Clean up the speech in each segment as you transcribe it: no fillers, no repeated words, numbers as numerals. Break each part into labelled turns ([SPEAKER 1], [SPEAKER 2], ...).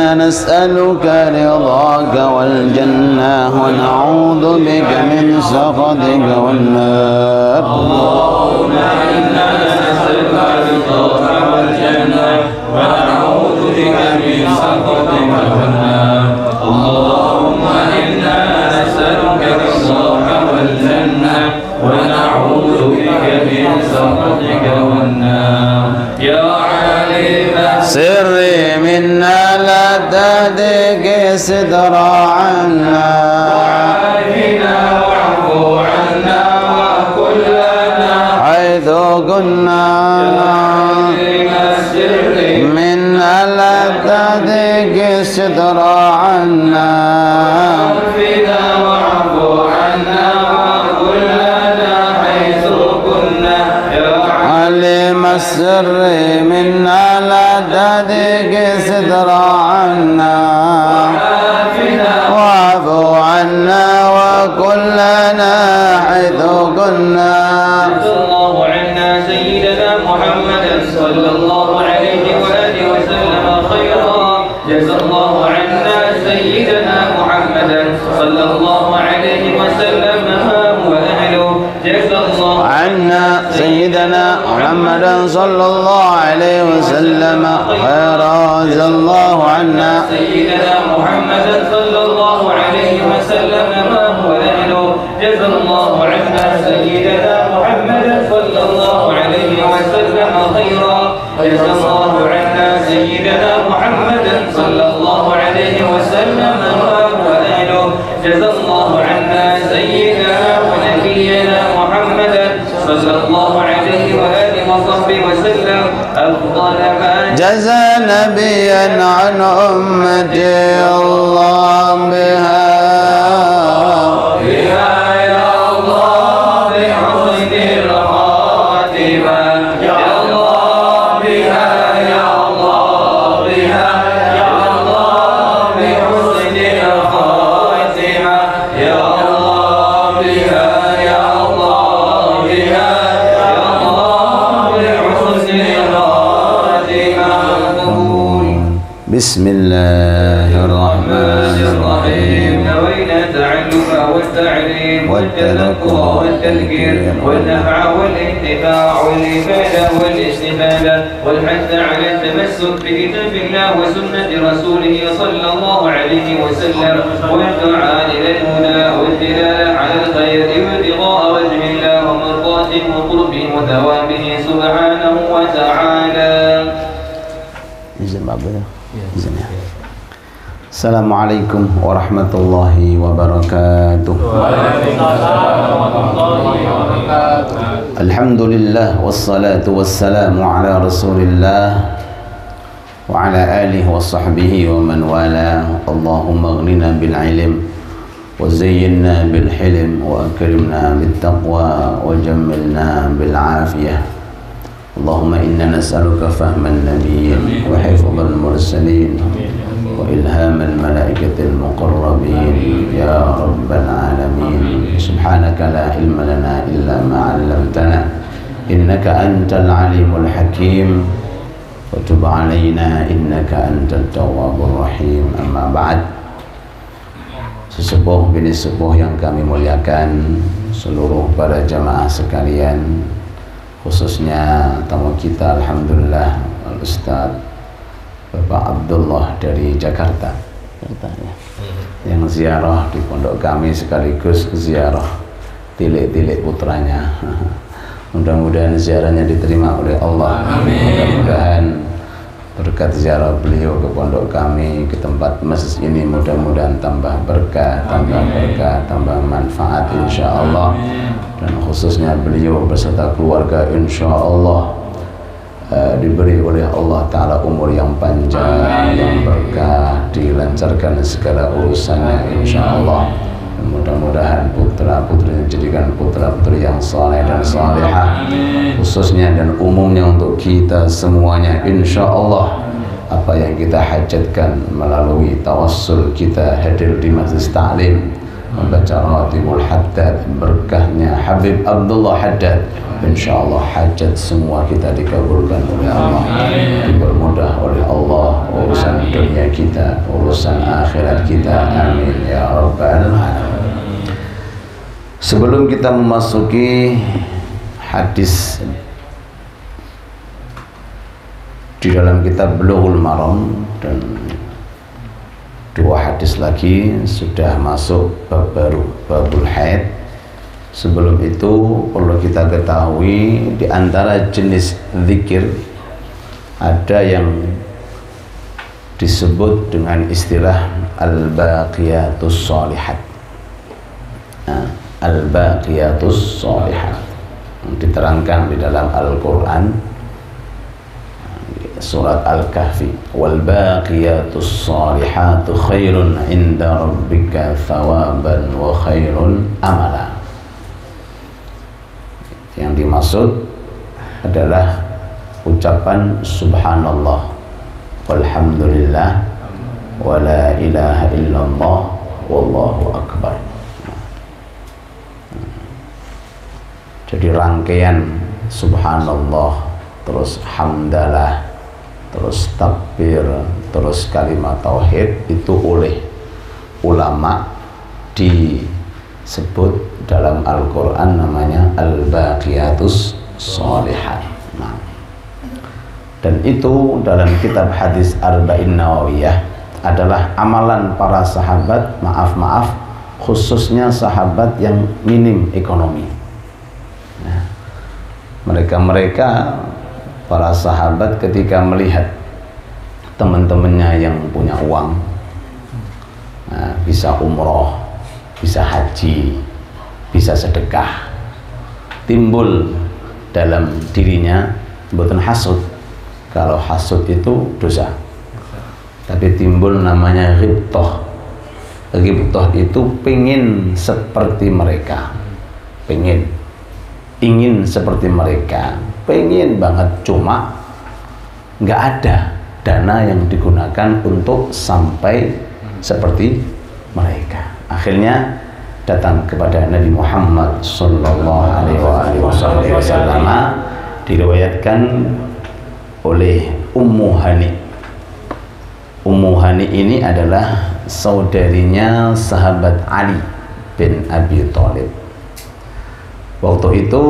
[SPEAKER 1] إنا نسألك رضاك والجنة ونعوذ بك من سخطك والنار.
[SPEAKER 2] اللهم إنا نسألك رضاك والجنة ونعوذ بك من سخطك والنار. اللهم إنا نسألك رضاك والجنة ونعوذ بك من سخطك والنار. يا عليم
[SPEAKER 1] سري منا لا تهدك ستر عنا
[SPEAKER 2] وعافنا واعف عنا وكلنا
[SPEAKER 1] حيث كنا منا لا تهدك ستر عنا
[SPEAKER 2] وعافنا واعف عنا وكلنا حيث كنا. يا
[SPEAKER 1] علم السر منا لا تهدك ستر عنا واعف عنا وكلنا حيث كنا.
[SPEAKER 2] جزا الله عنا سيدنا محمدا صلى الله عليه وآله وسلم خيرا. جزا الله عنا سيدنا محمدا صلى الله عليه وسلم وأهله. جزا الله
[SPEAKER 1] عنا سيدنا محمدا صلى الله عليه وسلم خيرا. جزا الله عنا
[SPEAKER 2] سيدنا محمدا صلى الله عليه وسلم وأهله. جزا الله عنا سيدنا محمدا صلى الله عليه وسلم خيرا. جزا الله عنا سيدنا محمدا صلى الله عليه وسلم وأهله. جزا الله عنا سيدنا ونبينا محمدا صلى الله عليه وآله وصحبه وسلم أفضل ما
[SPEAKER 1] جزى نبيا عن أمتي الله بها
[SPEAKER 2] يا الله بحسن الخاتمة. يا الله بها يا الله بها يا الله بحسن الخاتمة. يا الله بها يا الله بها يا الله بحسن الخاتمة.
[SPEAKER 1] بسم الله الرحمن الرحيم.
[SPEAKER 2] نوينا التعلم والتعليم والتذكر والتذكير والنفع والانتفاع والإفادة والاستفادة والحث على التمسك بكتاب الله وسنة رسوله صلى الله عليه وسلم والدعاء إلى الهدى والدلالة على الخير وابتغاء وجه الله ومرضاته وقربه وثوابه سبحانه وتعالى.
[SPEAKER 1] Assalamualaikum warahmatullahi wabarakatuh. Alhamdulillah wassalatu wassalamu ala rasulillah wa ala alihi wa sahbihi wa man wala. Allahumma aghnina bil ilm wa zayyinna bil hilm wa akrimna bit taqwa wa jammilna bil afiyah. Allahumma inna nas'aluka fahman nabiyyin wa hifdhal mursalin wa ilhamal malaikatil muqarrabin ya rabbal alamin. Subhanaka la ilma lana illa ma 'allamtana innaka antal alimul hakim wa tub 'alaina innaka antat tawwabur rahim. Amma ba'd. Sesepuh bini sepuh yang kami muliakan, seluruh para jamaah sekalian, khususnya tamu kita alhamdulillah Al-Ustaz Bapak Abdullah dari Jakarta yang ziarah di pondok kami sekaligus ziarah tilik-tilik putranya. Mudah-mudahan ziarahnya diterima oleh Allah. Mudah-mudahan berkat ziarah beliau ke pondok kami, ke tempat masjid ini, mudah-mudahan tambah berkah, tambah manfaat insyaallah. Dan khususnya beliau beserta keluarga insyaallah diberi oleh Allah Ta'ala umur yang panjang, yang berkah, dilancarkan segala urusannya insyaallah. Mudah-mudahan putra-putrinya dijadikan putra-putri yang saleh dan salihah, khususnya dan umumnya untuk kita semuanya insyaallah. Apa yang kita hajatkan melalui tawassul kita hadir di majlis ta'lim, membaca Ratibul Haddad, berkahnya Habib Abdullah Haddad. Insyaallah hajat semua kita dikabulkan oleh Allah, dipermudah oleh Allah urusan dunia kita, urusan akhirat kita. Amin ya rabbal alamin. Sebelum kita memasuki hadis di dalam kitab Bulughul Maram, dan dua hadis lagi sudah masuk bab baru, babul haid. Sebelum itu perlu kita ketahui di antara jenis zikir ada yang disebut dengan istilah al-baqiyatus shalihat. Al-baqiyatus shalihat diterangkan di dalam Al-Quran, surat Al-Kahfi, wal baqiyatus salihatu khairun inda rabbika thawaban wa khairun amala. Yang dimaksud adalah ucapan subhanallah walhamdulillah wa la ilaha illallah wallahu akbar. Jadi rangkaian subhanallah, terus hamdalah, terus takbir, terus kalimat tauhid itu oleh ulama disebut dalam Al-Quran namanya al-baqiyatus shalihat. Nah, dan itu dalam kitab hadis Arba'in Nawawiyah adalah amalan para sahabat, maaf khususnya sahabat yang minim ekonomi. Nah, mereka para sahabat ketika melihat teman-temannya yang punya uang, nah, bisa umroh, bisa haji, bisa sedekah, timbul dalam dirinya mboten hasud. Kalau hasud itu dosa, tapi timbul namanya ghibthah. Ghibthah itu pengen seperti mereka, ingin seperti mereka, pengen banget, cuma nggak ada dana yang digunakan untuk sampai seperti mereka. Akhirnya datang kepada Nabi Muhammad sallallahu alaihi wasallam, diriwayatkan oleh Ummu Hani. Ummu Hani ini adalah saudarinya sahabat Ali bin Abi Thalib. Waktu itu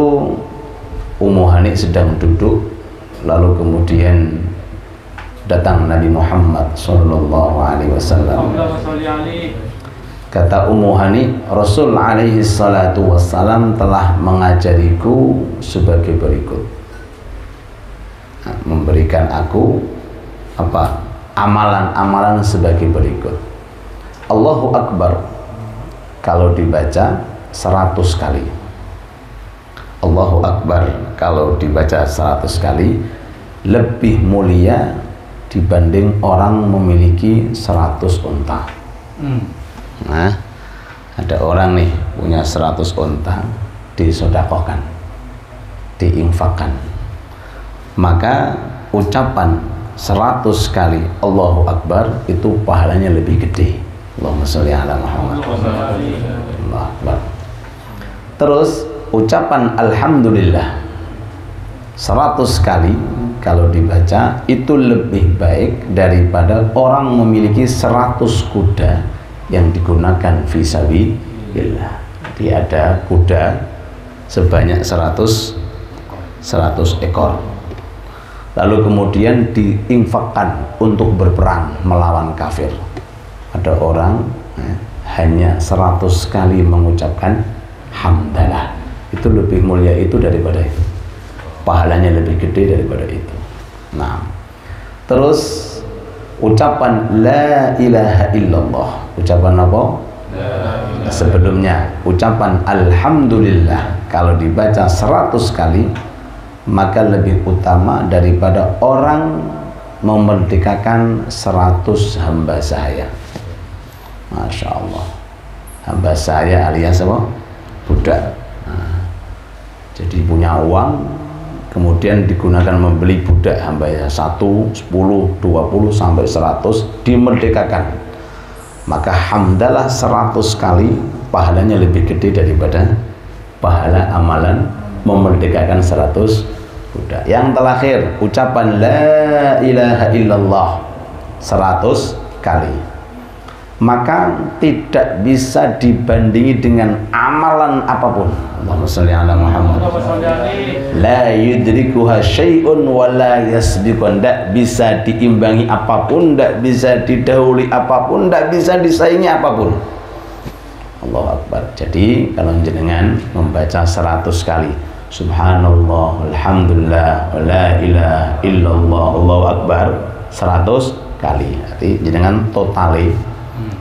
[SPEAKER 1] Ummu Hani sedang duduk, lalu kemudian datang Nabi Muhammad sallallahu alaihi wasallam. Kata Ummu Hani, Rasul alaihi salatu wassalam telah mengajariku sebagai berikut. Nah, memberikan aku apa? Amalan-amalan sebagai berikut. Allahu Akbar kalau dibaca 100 kali. Allahu Akbar kalau dibaca 100 kali lebih mulia dibanding orang memiliki 100 unta. Nah, ada orang nih punya 100 unta, disodakohkan, diinfakkan, maka ucapan 100 kali Allahu Akbar itu pahalanya lebih gede. Allahumma sholli ala Muhammad. Allahu Akbar. Terus ucapan Alhamdulillah 100 kali kalau dibaca itu lebih baik daripada orang memiliki 100 kuda yang digunakan fisabilillah. Dia ada kuda sebanyak 100 ekor, lalu kemudian diinfakkan untuk berperang melawan kafir. Ada orang hanya 100 kali mengucapkan hamdalah, itu lebih mulia itu daripada itu, pahalanya lebih gede daripada itu. Nah, terus ucapan la ilaha illallah, ucapan apa? Sebelumnya ucapan alhamdulillah kalau dibaca 100 kali maka lebih utama daripada orang memerdekakan 100 hamba sahaya. Masya Allah, hamba sahaya alias apa? Budak. Nah, jadi punya uang kemudian digunakan membeli budak hamba ya 1, 10, 20 sampai 100 dimerdekakan, maka hamdalah 100 kali pahalanya lebih gede daripada pahala amalan memerdekakan 100 budak. Yang terakhir, ucapan la ilaha illallah 100 kali, maka tidak bisa dibandingi dengan amalan apapun. Allahumma sholli ala Muhammad. La yudrikuha syai'un wa la yasbiqun. Tidak bisa diimbangi apapun, tidak bisa didahului apapun, tidak bisa disaingi apapun. Allahu Akbar. Jadi kalau jenengan membaca 100 kali Subhanallah, Alhamdulillah, wa la ilaha illallah, Allahu Akbar 100 kali. Jadi jenengan totali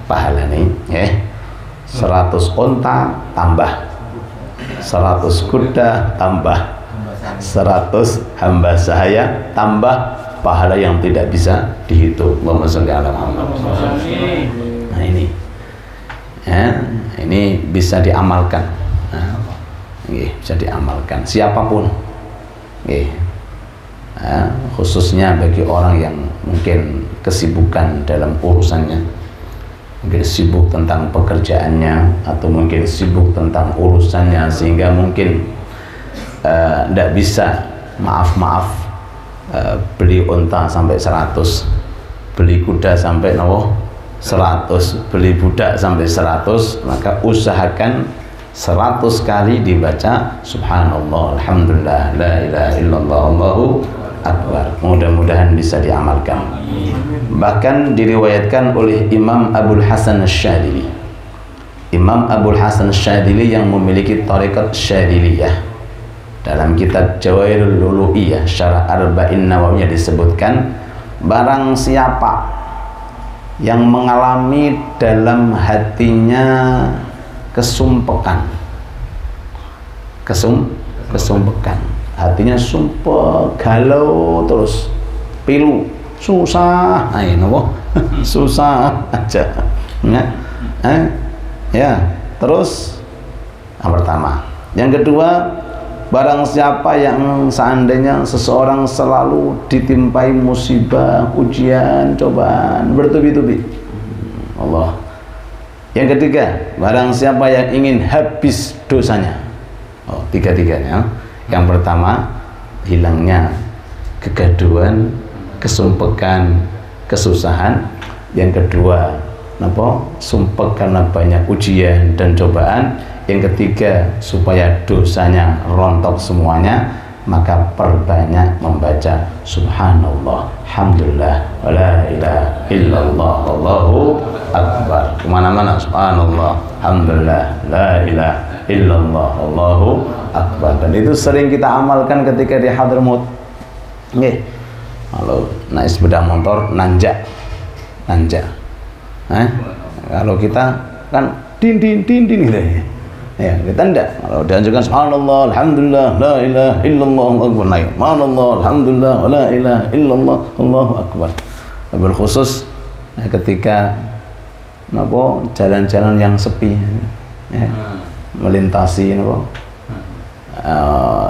[SPEAKER 1] pahala nih, ya. 100 onta tambah 100 kuda tambah 100 hamba sahaya tambah pahala yang tidak bisa dihitung. Allahumma sholli ala Muhammad. Nah ini, ya, ini bisa diamalkan. Nah, bisa diamalkan siapapun, khususnya bagi orang yang mungkin kesibukan dalam urusannya, mungkin sibuk tentang pekerjaannya atau mungkin sibuk tentang urusannya sehingga mungkin tidak bisa beli unta sampai 100, beli kuda sampai 100, beli budak sampai 100, maka usahakan 100 kali dibaca Subhanallah, Alhamdulillah, la ilaha illallah, Allahu Akbar. Mudah-mudahan bisa diamalkan. Bahkan diriwayatkan oleh Imam Abul Hasan Asy-Syadzili. Imam Abul Hasan Asy-Syadzili yang memiliki tarekat Syadziliyah. Dalam kitab Jawahirul Uluhiyah Syarah Arba'in Nawawiyah disebutkan, barang siapa yang mengalami dalam hatinya kesumpekan, hatinya sumpah, galau terus, pilu, susah, susah aja, ya. Terus yang pertama. Yang kedua, barang siapa yang seandainya seseorang selalu ditimpai musibah, ujian, cobaan bertubi-tubi, Allah. Yang ketiga, barang siapa yang ingin habis dosanya. Tiga-tiganya. Yang pertama, hilangnya kegaduhan, kesumpekan, kesusahan. Yang kedua, sumpah karena banyak ujian dan cobaan. Yang ketiga, supaya dosanya rontok semuanya, maka perbanyak membaca Subhanallah, Alhamdulillah, wa la ilaha illallah, Allahu Akbar. Kemana-mana Subhanallah, Alhamdulillah, la ilaha illallah, Allahu Akbar. Dan itu sering kita amalkan ketika di Hadramaut. Kalau naik sepeda motor nanjak. Kalau kita kan din gitu ya, kita enggak. Kalau dianjurkan Subhanallah, Alhamdulillah, la ilaha illallah, Allahu Akbar, naik Subhanallah, Alhamdulillah, la ilaha illallah, Allahu Akbar. Berkhusus ketika jalan-jalan yang sepi, ya, melintasi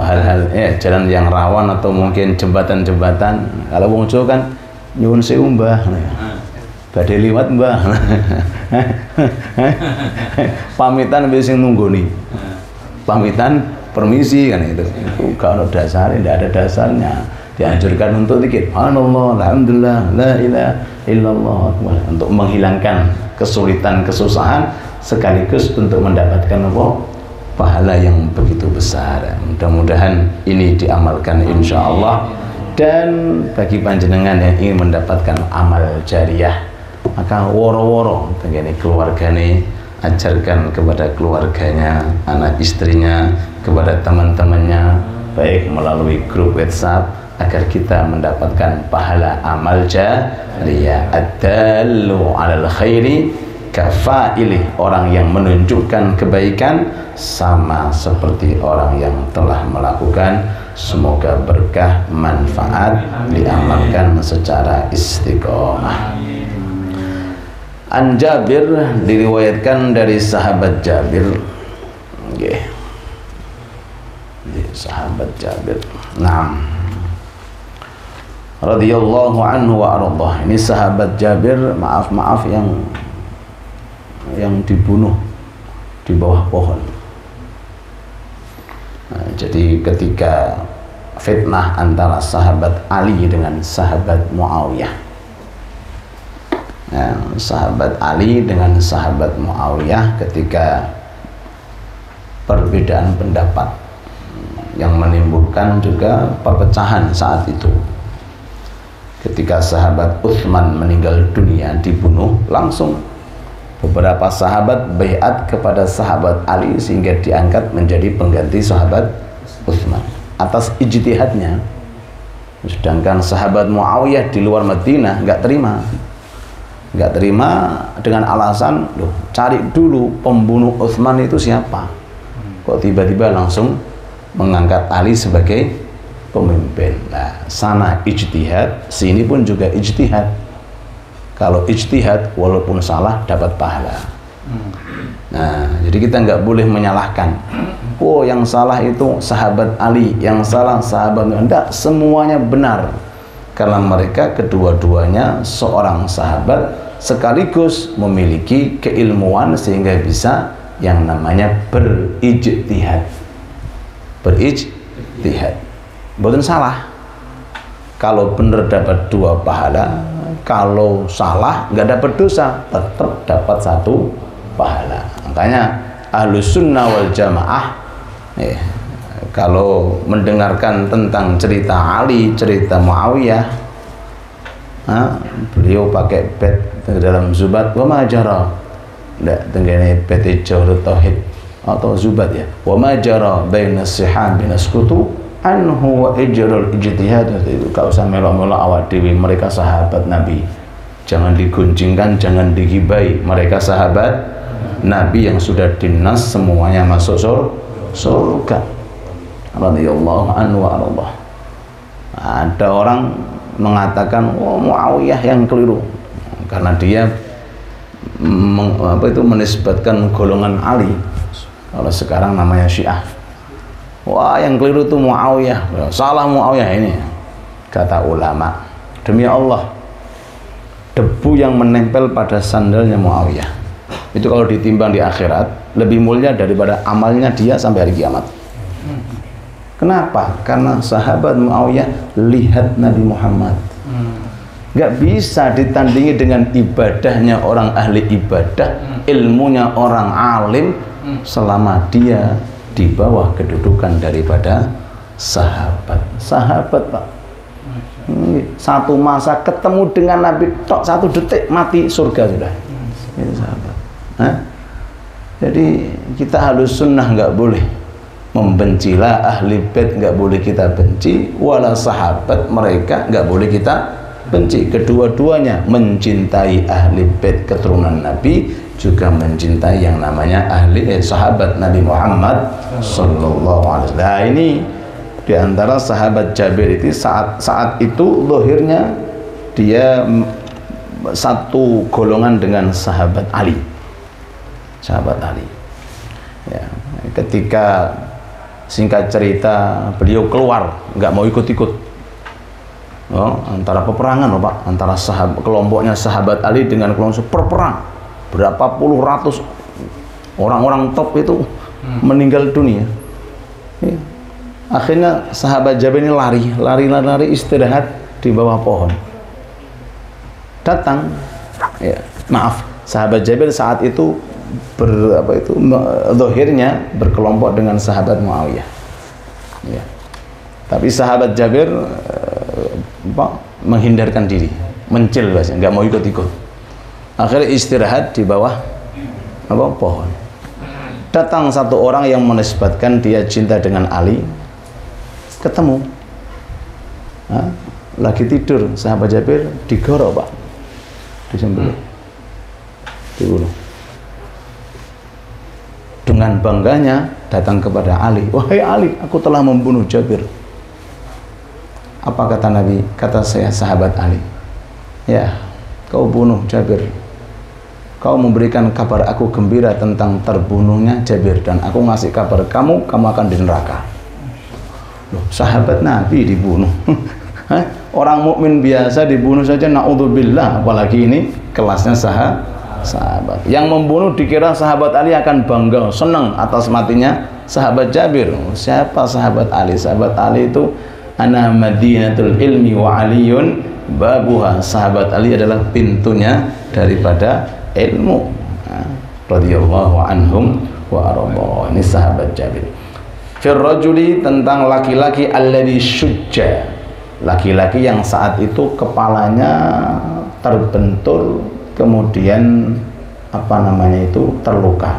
[SPEAKER 1] hal-hal jalan yang rawan atau mungkin jembatan-jembatan. Kalau wong Jawa kan nyuwun sewu Mbah, badhe liwat Mbah, pamitan wis sing nunggoni, pamitan permisi kan itu gak ada dasarnya, tidak ada dasarnya. Dianjurkan untuk dikit Subhanallah, Alhamdulillah, la ilaha illallah, untuk menghilangkan kesulitan, kesusahan, sekaligus untuk mendapatkan pahala yang begitu besar. Mudah-mudahan ini diamalkan insyaallah. Dan bagi panjenengan yang ingin mendapatkan amal jariah, maka woro-woro begini keluarganya, ajarkan kepada keluarganya, anak istrinya, kepada teman-temannya, baik melalui grup WhatsApp, agar kita mendapatkan pahala amal jariah. Ad-dallu 'alal khairi kafailih, orang yang menunjukkan kebaikan sama seperti orang yang telah melakukan. Semoga berkah, manfaat, diamalkan secara istiqomah. An Jabir, diriwayatkan dari sahabat Jabir, sahabat Jabir, radhiyallahu anhu wa ardhah. Ini sahabat Jabir, maaf yang dibunuh di bawah pohon. Nah, jadi ketika fitnah antara sahabat Ali dengan sahabat Muawiyah, ya, sahabat Ali dengan sahabat Muawiyah ketika perbedaan pendapat yang menimbulkan juga perpecahan saat itu. Ketika sahabat Utsman meninggal dunia, dibunuh, langsung beberapa sahabat baiat kepada sahabat Ali sehingga diangkat menjadi pengganti sahabat Utsman atas ijtihadnya. Sedangkan sahabat Muawiyah di luar Madinah nggak terima dengan alasan, loh, cari dulu pembunuh Utsman itu siapa, kok tiba-tiba langsung mengangkat Ali sebagai pemimpin. Nah, sana ijtihad, sini pun juga ijtihad. Kalau ijtihad walaupun salah dapat pahala. Nah, jadi kita nggak boleh menyalahkan. Oh, yang salah itu sahabat Ali, yang salah sahabat. Enggak, semuanya benar. Karena mereka kedua-duanya seorang sahabat sekaligus memiliki keilmuan sehingga bisa yang namanya berijtihad. Bukan salah. Kalau benar dapat 2 pahala, kalau salah nggak dapat dosa, tetap dapat 1 pahala. Makanya Ahlus Sunnah wal Jamaah kalau mendengarkan tentang cerita Ali, cerita Muawiyah, beliau pakai bed dalam Zubat, wa ma jara, ndak tenggene bed Jawharut Tauhid atau Zubat ya, wa ma jara bainas sihab binaskutu anhu wa ijrul ijtihad. Itu gak usah melok-melok awak dewi, mereka sahabat Nabi, jangan diguncingkan, jangan digibai, mereka sahabat Nabi yang sudah dinas semuanya masuk surga. Radhiyallahu anhu wa Allah. Ada orang mengatakan, oh, Muawiyah yang keliru karena dia menisbatkan golongan Ali. Kalau sekarang namanya Syiah. Wah, yang keliru itu Muawiyah, salah Muawiyah ini. Kata ulama, demi Allah, debu yang menempel pada sandalnya Muawiyah itu kalau ditimbang di akhirat lebih mulia daripada amalnya dia sampai hari kiamat. Kenapa? Karena sahabat Muawiyah lihat Nabi Muhammad. Gak bisa ditandingi dengan ibadahnya orang ahli ibadah, ilmunya orang alim, selama dia di bawah kedudukan daripada sahabat. Sahabat, Pak. Satu masa ketemu dengan Nabi tok 1 detik mati surga sudah. Itu sahabat. Jadi kita Ahlus Sunnah nggak boleh membencilah ahli bait, nggak boleh kita benci, wala sahabat mereka nggak boleh kita benci. Kedua-duanya mencintai ahli bait keturunan Nabi, juga mencintai yang namanya ahli sahabat Nabi Muhammad sallallahu alaihi wasallam. Nah, ini diantara sahabat Jabir itu saat itu lahirnya dia satu golongan dengan sahabat Ali. Sahabat Ali. Ya, ketika singkat cerita beliau keluar, nggak mau ikut-ikut. Oh, antara peperangan, loh, Pak, antara kelompoknya sahabat Ali dengan kelompok perperang. Berapa puluh ratus orang-orang top itu meninggal dunia. Ya. Akhirnya sahabat Jabir ini lari istirahat di bawah pohon. Datang, ya, maaf, sahabat Jabir saat itu zahirnya berkelompok dengan sahabat Muawiyah. Ya. Tapi sahabat Jabir menghindarkan diri, mencil bahasa, nggak mau ikut-ikut. Akhirnya istirahat di bawah pohon. Datang satu orang yang menisbatkan dia cinta dengan Ali, ketemu, lagi tidur sahabat Jabir, digorok, Pak, disembelih, dibunuh. Dengan bangganya datang kepada Ali, wahai Ali, aku telah membunuh Jabir. Apa kata Nabi? Kata saya sahabat Ali, ya, kau bunuh Jabir, kau memberikan kabar aku gembira tentang terbunuhnya Jabir, dan aku ngasih kabar kamu akan di neraka. Loh, sahabat Nabi dibunuh. Orang mukmin biasa dibunuh saja, naudzubillah, apalagi ini kelasnya sahabat. Yang membunuh dikira sahabat Ali akan bangga, senang atas matinya sahabat Jabir. Siapa sahabat Ali? Sahabat Ali itu ana madinatul ilmi wa aliyun babuha. Sahabat Ali adalah pintunya daripada ilmu. Radhiyallahu anhum wa arda. Ini sahabat Jabir. Fir rajuli, tentang laki-laki alladzi syujja, laki-laki yang saat itu kepalanya terbentur, kemudian apa namanya itu terluka.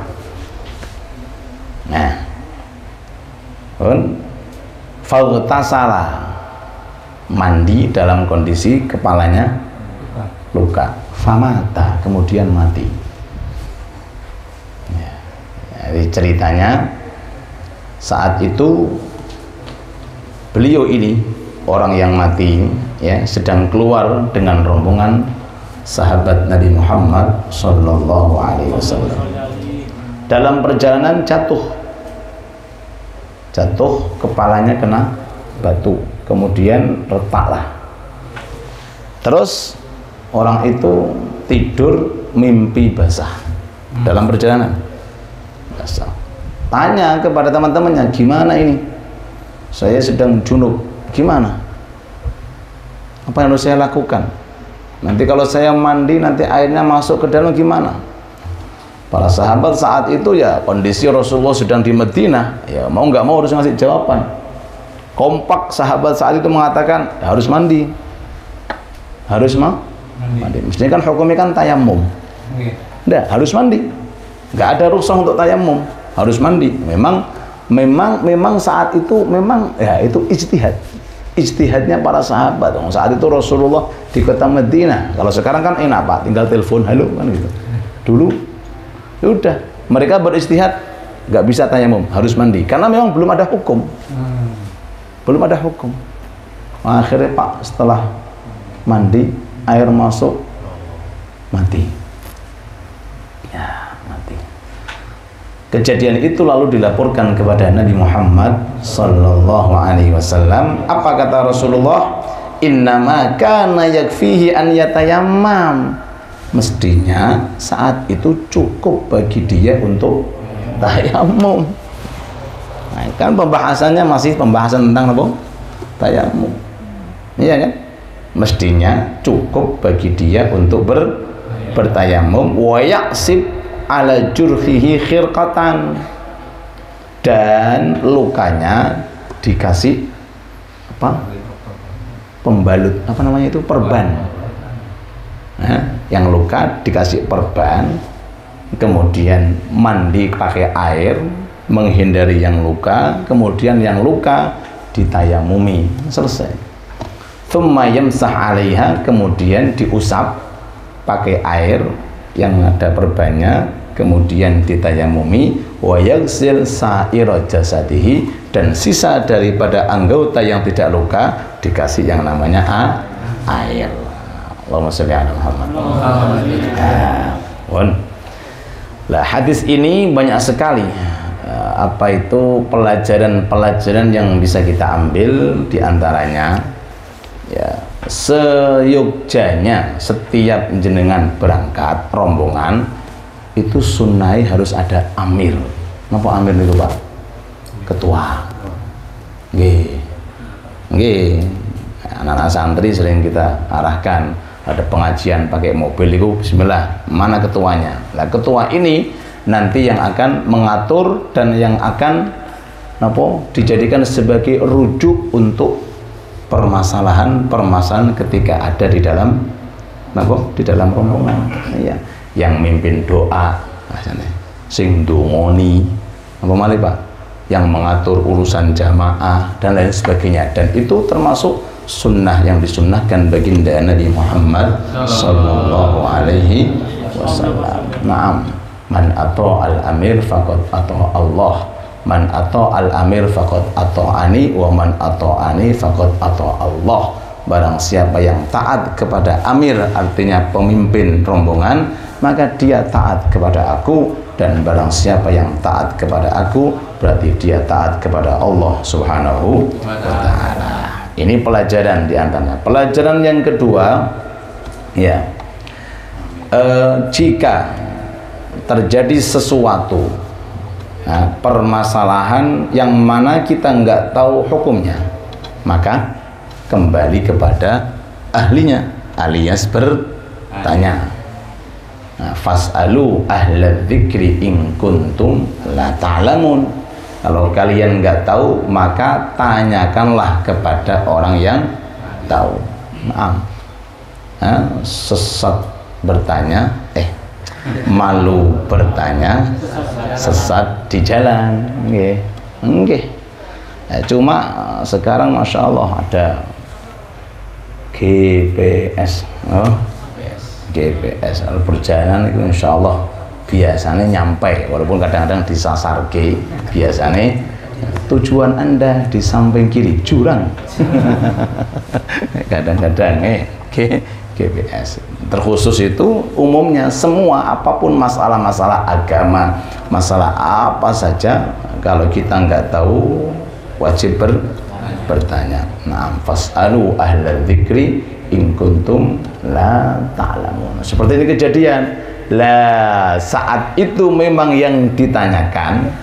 [SPEAKER 1] Nah, faghtasala, mandi dalam kondisi kepalanya luka, famata, kemudian mati. Ya, jadi ceritanya saat itu beliau ini, orang yang mati ya, sedang keluar dengan rombongan sahabat Nabi Muhammad sallallahu alaihi wasallam. Dalam perjalanan jatuh, kepalanya kena batu, kemudian retaklah. Terus orang itu tidur mimpi basah dalam perjalanan. Basah. Tanya kepada teman-temannya, gimana ini? Saya sedang junub, gimana? Apa yang harus saya lakukan? Nanti kalau saya mandi, nanti airnya masuk ke dalam, gimana? Para sahabat saat itu ya kondisi Rasulullah sedang di Madinah, ya mau nggak mau harus ngasih jawaban. Kompak sahabat saat itu mengatakan ya, harus mandi, harus mandi. Mestinya kan hukumnya kan tayamum, nggak harus mandi, nggak ada rukhsah untuk tayamum, harus mandi. Memang saat itu memang ya itu ijtihadnya para sahabat. Saat itu Rasulullah di kota Madinah. Kalau sekarang kan enak Pak, tinggal telepon halo kan gitu. Dulu ya udah, mereka beristihad nggak bisa tayamum, harus mandi karena memang belum ada hukum. Belum ada hukum. Akhirnya Pak setelah mandi, air masuk, mati. Ya, mati. Kejadian itu lalu dilaporkan kepada Nabi Muhammad sallallahu alaihi wasallam. Apa kata Rasulullah? Innama kana yakfihi an yatayammam. Mestinya saat itu cukup bagi dia untuk tayamum. Nah, kan pembahasannya masih pembahasan tentang apa? Tayamum. Iya kan? Mestinya cukup bagi dia untuk bertayamum wa yaksib ala jurhihi khirqatan, dan lukanya dikasih apa? Pembalut, apa namanya itu? Perban. Nah, yang luka dikasih perban, kemudian mandi pakai air menghindari yang luka, kemudian yang luka ditayamumi, selesai. Tsumma yamsah 'alaiha, kemudian diusap pakai air yang ada perbannya, kemudian ditayamumi. Wa yaghsil sa'ira jasadihi, dan sisa daripada anggota yang tidak luka dikasih yang namanya air. Allahumma sholli ala Muhammad. Lah hadis ini banyak sekali apa itu pelajaran-pelajaran yang bisa kita ambil, diantaranya ya seyogjanya setiap jenengan berangkat rombongan itu sunnah harus ada amir. Napa amir itu Pak? Ketua. Nggih. Anak-anak santri sering kita arahkan, ada pengajian pakai mobil itu bismillah, mana ketuanya? Nah, ketua ini nanti yang akan mengatur dan yang akan dijadikan sebagai rujuk untuk permasalahan ketika ada di dalam rombongan. Ya, yang mimpin doa, sing dungoni, apa malih Pak? Yang mengatur urusan jamaah dan lain sebagainya, dan itu termasuk sunnah yang disunnahkan baginda Nabi Muhammad sallallahu alaihi wasallam. Naam, man ata'al amir faqad ata'a Allah, man ata'al amir faqad ata'ani, wa man ata'ani faqad ata'a Allah. Barang siapa yang taat kepada amir, artinya pemimpin rombongan, maka dia taat kepada aku, dan barang siapa yang taat kepada aku berarti dia taat kepada Allah Subhanahu wa ta'ala. Ini pelajaran diantaranya. Pelajaran yang kedua, ya, jika terjadi sesuatu permasalahan yang mana kita nggak tahu hukumnya, maka kembali kepada ahlinya alias bertanya. Fas'alu ahla dzikri in kuntum la ta'lamun. Kalau kalian nggak tahu, maka tanyakanlah kepada orang yang tahu. Maaf, sesat bertanya, malu bertanya, sesat di jalan. Nggih. Cuma sekarang masya Allah ada GPS, GPS perjalanan itu insya Allah biasanya nyampe, walaupun kadang-kadang disasar biasanya tujuan Anda di samping kiri jurang. Kadang-kadang GPS terkhusus itu umumnya semua apapun masalah-masalah agama, masalah apa saja, kalau kita nggak tahu wajib bertanya. Fas'alu ahla dzikri in kuntum la ta'lamun. Seperti ini kejadian. Lah saat itu memang yang ditanyakan,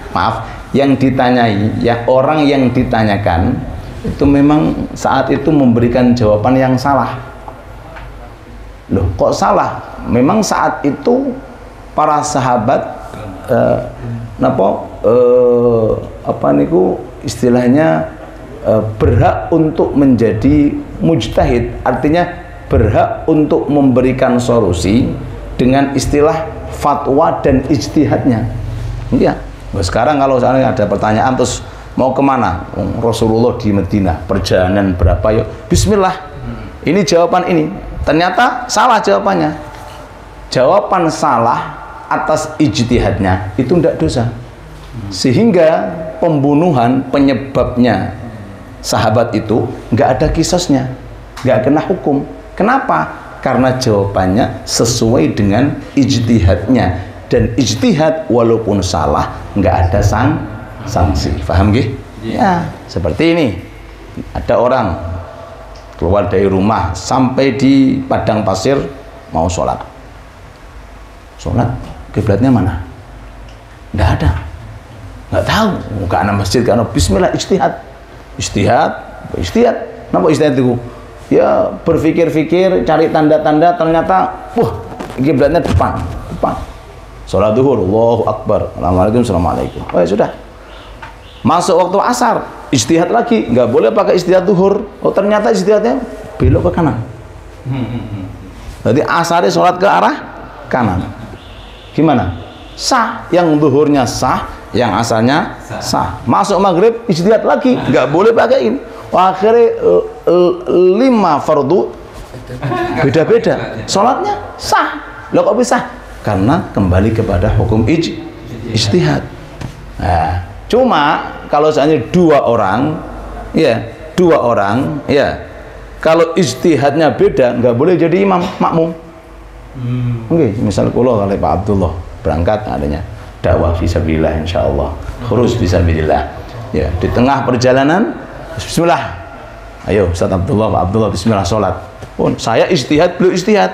[SPEAKER 1] yang ditanyai, ya orang yang ditanyakan itu memang saat itu memberikan jawaban yang salah. Loh, kok salah? Memang saat itu para sahabat istilahnya berhak untuk menjadi mujtahid, artinya berhak untuk memberikan solusi dengan istilah fatwa dan ijtihadnya. Iya. Sekarang kalau misalnya ada pertanyaan terus mau kemana? Rasulullah di Madinah, perjalanan berapa? Yuk, bismillah. Ini jawaban ini. Ternyata salah jawabannya. Jawaban salah atas ijtihadnya itu tidak dosa. Sehingga pembunuhan penyebabnya sahabat itu nggak ada kisosnya, nggak kena hukum. Kenapa? Karena jawabannya sesuai dengan ijtihadnya, dan ijtihad walaupun salah nggak ada sanksi. Paham nggih? Ya, seperti ini. Ada orang keluar dari rumah sampai di padang pasir mau sholat. Kiblatnya mana? Nggak ada. Nggak tahu. Nggak ada masjid, nggak ada. Bismillah, Istihad. Kenapa istihad itu? Ya berpikir-pikir, cari tanda-tanda, ternyata kiblatnya depan. Sholat duhur, Allahu Akbar, Assalamualaikum. Oh ya sudah. Masuk waktu asar, istihad lagi, nggak boleh pakai istihad duhur. Oh ternyata istihadnya belok ke kanan. Jadi asarnya sholat ke arah kanan. Gimana? Sah, yang duhurnya sah, yang asalnya sah. Masuk maghrib istihad lagi, nggak boleh pakai ini. Akhirnya 5 fardu beda-beda, sholatnya sah. Loh kok bisa? Karena kembali kepada hukum ijtihad. Nah, cuma kalau seandainya dua orang, kalau ijtihadnya beda, nggak boleh jadi imam makmum. Oke, misal kalau Pak Abdullah berangkat adanya dakwah fisabilillah, insyaallah khurus fisabilillah, ya di tengah perjalanan bismillah, ayo Ustaz Abdullah, Pak Abdullah bismillah sholat. Saya ijtihad, beliau ijtihad,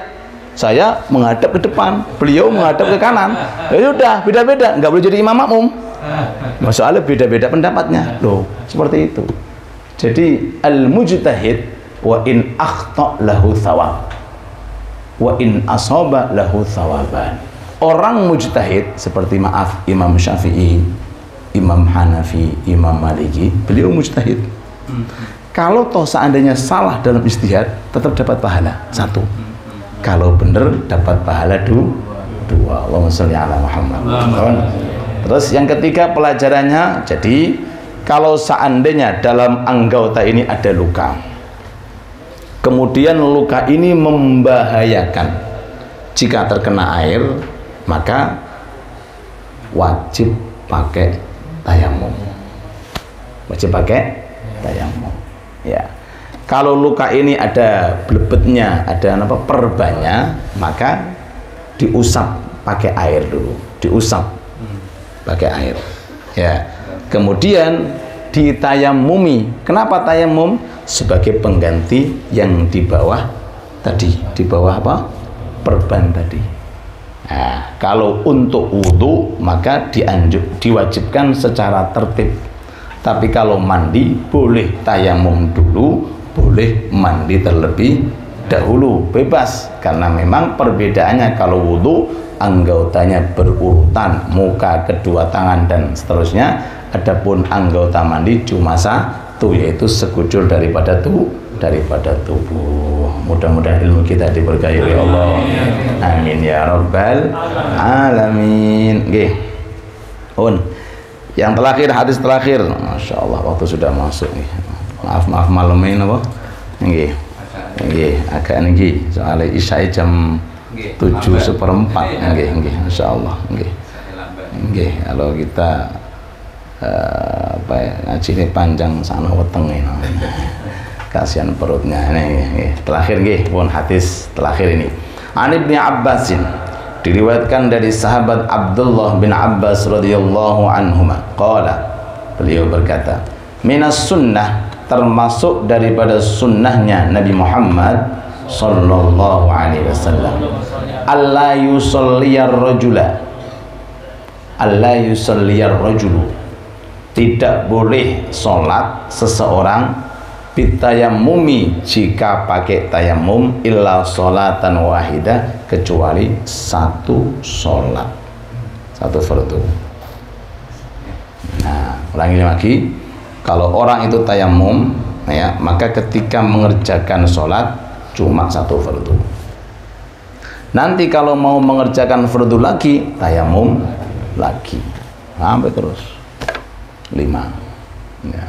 [SPEAKER 1] saya menghadap ke depan, beliau menghadap ke kanan. Ya udah, beda-beda, nggak boleh jadi imam makmum. Soalnya beda-beda pendapatnya. Loh, seperti itu. Jadi al-mujtahid wa in akhta lahu thawab wa in asaba lahu thawaban. Orang mujtahid seperti Imam Syafi'i, Imam Hanafi, Imam Maliki, beliau mujtahid. Kalau toh seandainya salah dalam ijtihad, tetap dapat pahala 1. Kalau benar dapat pahala 2. Allahumma sholli ala Muhammad. Terus yang ketiga pelajarannya, jadi kalau seandainya dalam anggota ini ada luka, kemudian luka ini membahayakan, jika terkena air maka wajib pakai tayamum. Wajib pakai tayamum. Ya. Kalau luka ini ada blebetnya, ada perbannya, maka diusap pakai air dulu. Diusap pakai air. Ya. Kemudian ditayamumi. Kenapa tayamum? Sebagai pengganti yang di bawah tadi, di bawah perban tadi. Nah, kalau untuk wudu maka diwajibkan secara tertib. Tapi kalau mandi boleh tayamum dulu, boleh mandi terlebih dahulu, bebas. Karena memang perbedaannya kalau wudu anggotanya berurutan, muka, kedua tangan dan seterusnya. Adapun anggota mandi cuma satu, yaitu sekujur daripada tubuh. Mudah-mudahan ilmu kita diberkahi oleh Allah. Amin ya rabbal alamin. Nggih. Yang terakhir, hadis terakhir. Masya Allah, waktu sudah masuk nih. Maaf malam ini apa? Nggih. Nggih, agak nggih. Soalnya isya jam 7:04. Nggih. Masya Allah. Nggih. Kalau kita ngaji ini panjang sana weteng ini. Kasihan perutnya ini. Terakhir nggih, pun hadis terakhir ini. An Ibnu Abbasin, diriwayatkan dari sahabat Abdullah bin Abbas radhiyallahu anhuma, qala, beliau berkata, minas sunnah, termasuk daripada sunnahnya Nabi Muhammad sallallahu alaihi wasallam, alla yusalliyar rajulu, tidak boleh sholat seseorang bitayamumi, jika pakai tayamum, illa sholatan wahidah, kecuali satu sholat, satu fardu. Nah, ulangi lagi, kalau orang itu tayamum ya, maka ketika mengerjakan sholat cuma satu fardu. Nanti kalau mau mengerjakan fardu lagi, tayamum lagi, sampai terus 5 ya.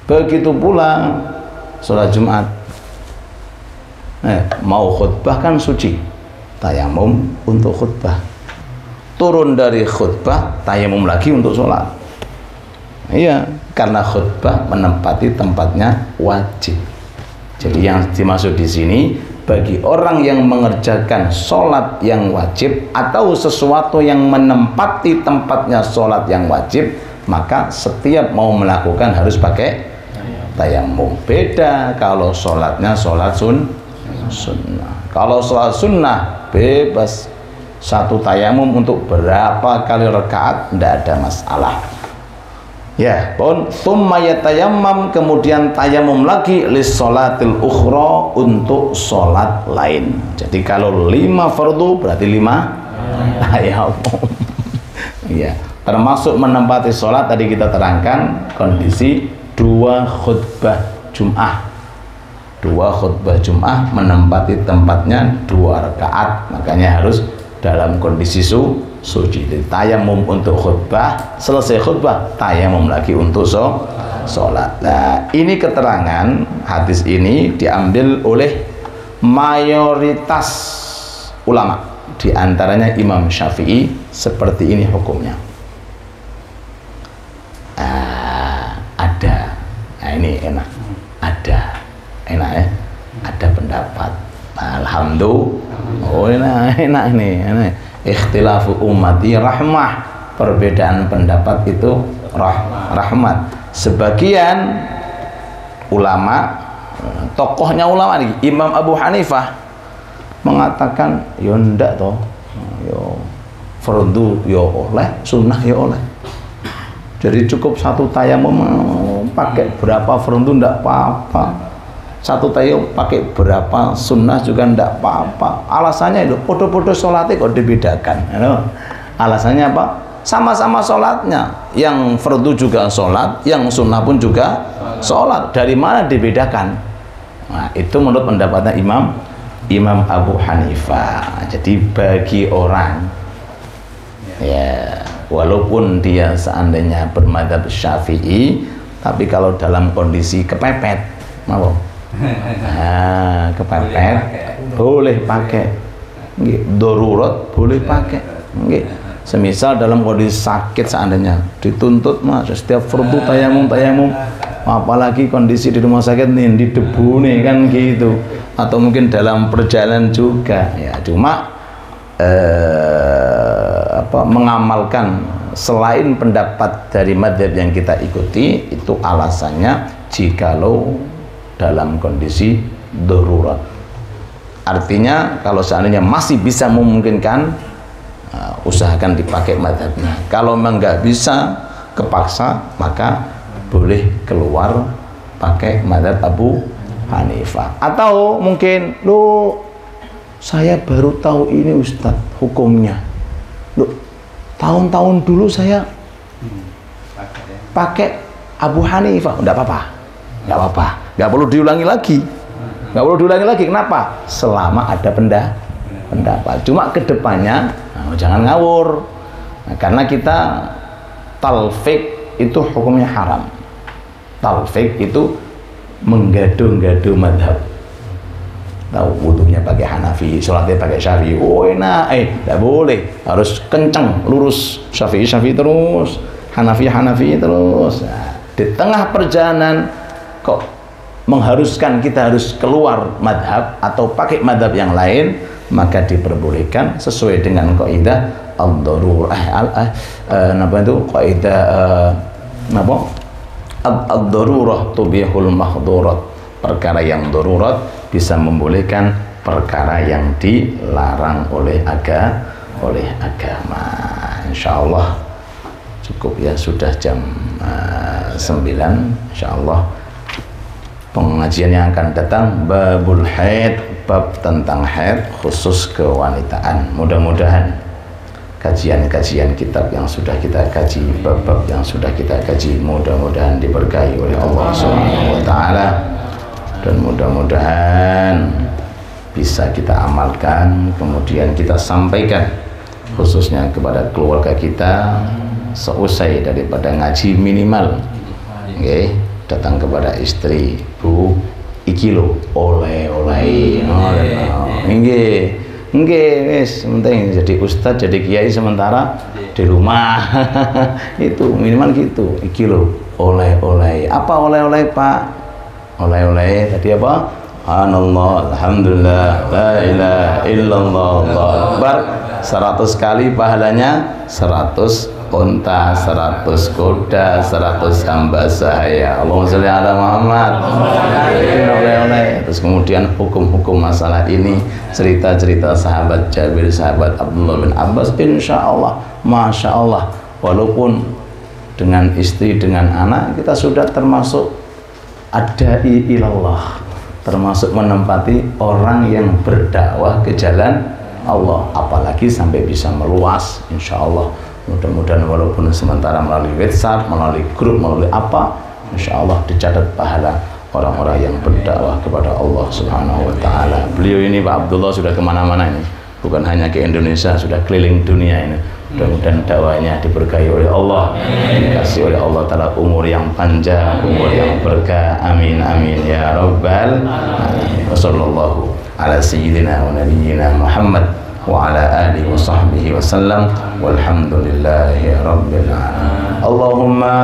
[SPEAKER 1] Begitu pula sholat Jumat, mau khutbah kan suci, tayamum untuk khutbah, turun dari khutbah tayamum lagi untuk sholat. Iya, karena khutbah menempati tempatnya wajib. Jadi yang dimaksud di sini, bagi orang yang mengerjakan sholat yang wajib atau sesuatu yang menempati tempatnya sholat yang wajib, maka setiap mau melakukan harus pakai tayamum. Beda kalau sholatnya sholat sunnah. Kalau sholat sunnah bebas, satu tayamum untuk berapa kali rakaat tidak ada masalah. Ya, pun tsumma yatayammam, kemudian tayamum lagi lis sholatil ukhra, untuk sholat lain. Jadi kalau 5 fardu berarti 5 tayamum. Ya, termasuk menempati sholat tadi kita terangkan kondisi 2 khutbah Jum'ah. 2 khutbah Jum'ah menempati tempatnya 2 rakaat, makanya harus dalam kondisi suci. Tayamum untuk khutbah, selesai khutbah tayamum lagi untuk sholat. Nah, ini keterangan hadis ini diambil oleh mayoritas ulama, di antaranya Imam Syafi'i. Seperti ini hukumnya. Ada, nah ini enak, enak ya, ada pendapat. Alhamdulillah. Oh, enak ini. Ikhtilafu ummati rahmah, perbedaan pendapat itu rahmat. Sebagian ulama, tokohnya ulama nih, Imam Abu Hanifah mengatakan yo ndak toh, yo fardu yo oleh, sunnah yo oleh. Jadi cukup satu tayamum, pakai berapa fardu ndak apa-apa. Satu tayamum pakai berapa sunnah juga ndak apa-apa. Alasannya itu podo-podo sholatnya kok dibedakan. Alasannya apa? Sama-sama sholatnya. Yang fardu juga sholat, yang sunnah pun juga sholat. Dari mana dibedakan? Nah, itu menurut pendapatnya Imam Abu Hanifah. Jadi bagi orang, ya walaupun dia seandainya bermadzhab Syafi'i, tapi kalau dalam kondisi kepepet, mau kepepet boleh pakai, darurat boleh pakai. Semisal dalam kondisi sakit seandainya dituntut mas setiap fardu tayamum, apalagi kondisi di rumah sakit nih di debu nih kan gitu, atau mungkin dalam perjalanan juga ya. Cuma mengamalkan selain pendapat dari madzhab yang kita ikuti, itu alasannya jikalau dalam kondisi darurat. Artinya kalau seandainya masih bisa memungkinkan,
[SPEAKER 3] usahakan dipakai madhabnya. Kalau memang nggak bisa, kepaksa, maka boleh keluar pakai madhab Abu Hanifah. Atau mungkin, loh saya baru tahu ini Ustadz hukumnya, loh tahun-tahun dulu saya pakai Abu Hanifah. Enggak apa-apa, enggak apa-apa, enggak perlu diulangi lagi, enggak perlu diulangi lagi. Kenapa? Selama ada pendapat. Cuma kedepannya jangan ngawur, karena kita talfik itu hukumnya haram. Talfik itu menggadu-gadu madhab. Tahu wudunya pakai Hanafi, sholatnya pakai Syafi'i, oh enak, tidak boleh, harus kenceng, lurus, Syafi'i terus, Hanafi terus. Nah, di tengah perjalanan kok mengharuskan kita harus keluar madhab atau pakai madhab yang lain, maka diperbolehkan sesuai dengan kaidah ad-darurah, kaidah ad-darurah tubihul mahdurat. Perkara yang darurat bisa membolehkan perkara yang dilarang oleh agama. Insyaallah cukup ya, sudah jam 9. Insyaallah pengajian yang akan datang babul haid, bab tentang haid khusus kewanitaan. Mudah-mudahan kajian-kajian kitab yang sudah kita kaji, bab-bab yang sudah kita kaji, mudah-mudahan diberkahi oleh Allah Subhanahu wa taala, dan mudah-mudahan bisa kita amalkan, kemudian kita sampaikan khususnya kepada keluarga kita seusai daripada ngaji. Minimal datang kepada istri, Bu, iki lho oleh-oleh, wis penting jadi ustadz, jadi kiai sementara di rumah. Itu minimal gitu. Iki lho oleh-oleh. Apa oleh-oleh, Pak? Oleh-oleh tadi apa? Subhanallah, alhamdulillah, la ilaha illallah, Allahu akbar. 100 kali pahalanya 100 unta, 100 kuda, 100 hamba sahaya. Allahumma sholli ala Muhammad. Oleh-oleh. Terus kemudian hukum-hukum masalah ini, cerita-cerita sahabat Jabir, sahabat Abdullah bin Abbas, insyaallah, masya Allah, walaupun dengan istri, dengan anak, kita sudah termasuk adai ilallah, termasuk menempati orang yang berdakwah ke jalan Allah, apalagi sampai bisa meluas. Insya Allah, mudah-mudahan walaupun sementara melalui WhatsApp, melalui grup, melalui apa, insya Allah dicatat pahala orang-orang yang berdakwah kepada Allah Subhanahu wa ta'ala. Beliau ini Pak Abdullah sudah kemana-mana ini, bukan hanya ke Indonesia, sudah keliling dunia ini. Mudah-mudahan dakwahnya diberkahi oleh Allah, dikasih oleh Allah Ta'ala umur yang panjang, umur yang berkah. Amin amin ya rabbal alamin. Wassallallahu ala sayyidina wa nabiyyina Muhammad wa ala alihi wa sahbihi wa sallam, walhamdulillahi rabbil alamin. Allahumma